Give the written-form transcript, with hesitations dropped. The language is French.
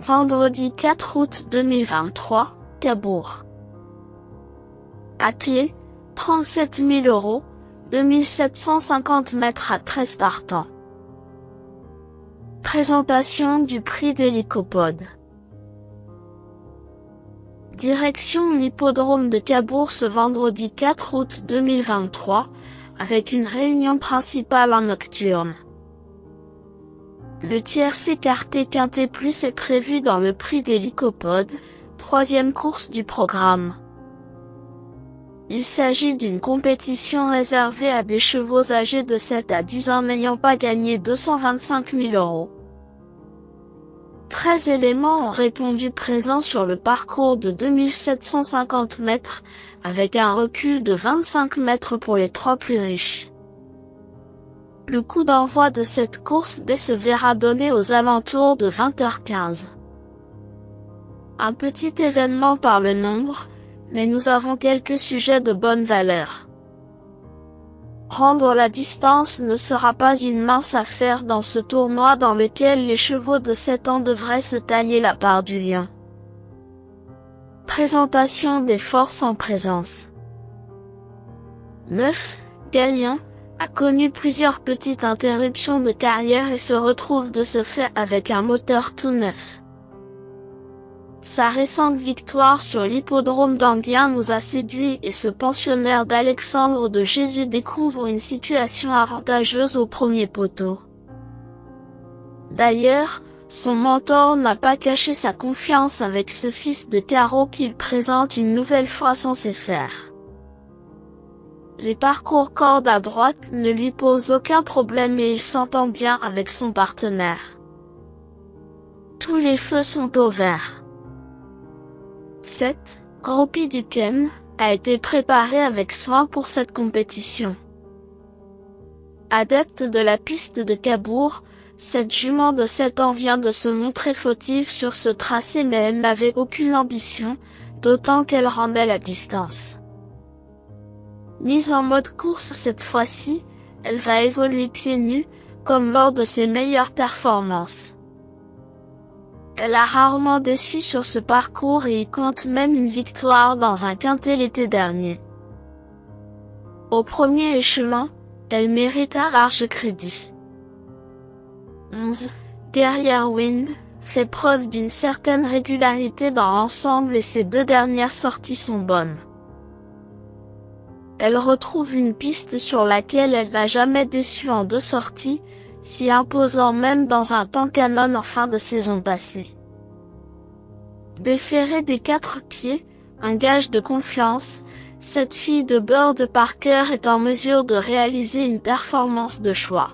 Vendredi 4 août 2023, Cabourg. Attelé, 37 000 €, 2750 mètres à 13 partants. Présentation du prix de l'Hiccopode. Direction l'hippodrome de Cabourg ce vendredi 4 août 2023, avec une réunion principale en nocturne. Le tiercé écarté quintet plus est prévu dans le prix de l'Hiccopode, troisième course du programme. Il s'agit d'une compétition réservée à des chevaux âgés de 7 à 10 ans n'ayant pas gagné 225 000 €. 13 éléments ont répondu présents sur le parcours de 2750 mètres, avec un recul de 25 mètres pour les 3 plus riches. Le coup d'envoi de cette course D se verra donné aux alentours de 20h15. Un petit événement par le nombre, mais nous avons quelques sujets de bonne valeur. Prendre la distance ne sera pas une mince affaire dans ce tournoi dans lequel les chevaux de 7 ans devraient se tailler la part du lion. Présentation des forces en présence. 9. Galion a connu plusieurs petites interruptions de carrière et se retrouve de ce fait avec un moteur tout neuf. Sa récente victoire sur l'hippodrome d'Anguien nous a séduit et ce pensionnaire d'Alexandre de Jésus découvre une situation avantageuse au premier poteau. D'ailleurs, son mentor n'a pas caché sa confiance avec ce fils de carreau qu'il présente une nouvelle fois censé faire. Les parcours corde à droite ne lui posent aucun problème et il s'entend bien avec son partenaire. Tous les feux sont au vert. 7. Groupie du Ken a été préparé avec soin pour cette compétition. Adepte de la piste de Cabourg, cette jument de 7 ans vient de se montrer fautive sur ce tracé mais elle n'avait aucune ambition, d'autant qu'elle rendait la distance. Mise en mode course cette fois-ci, elle va évoluer pieds nus, comme lors de ses meilleures performances. Elle a rarement déçu sur ce parcours et y compte même une victoire dans un quintet l'été dernier. Au premier échelon, elle mérite un large crédit. 11. Guerrière Wind fait preuve d'une certaine régularité dans l'ensemble et ses 2 dernières sorties sont bonnes. Elle retrouve une piste sur laquelle elle n'a jamais déçu en 2 sorties, s'y imposant même dans un temps canon en fin de saison passée. Déférée des 4 pieds, un gage de confiance, cette fille de Bird Parker est en mesure de réaliser une performance de choix.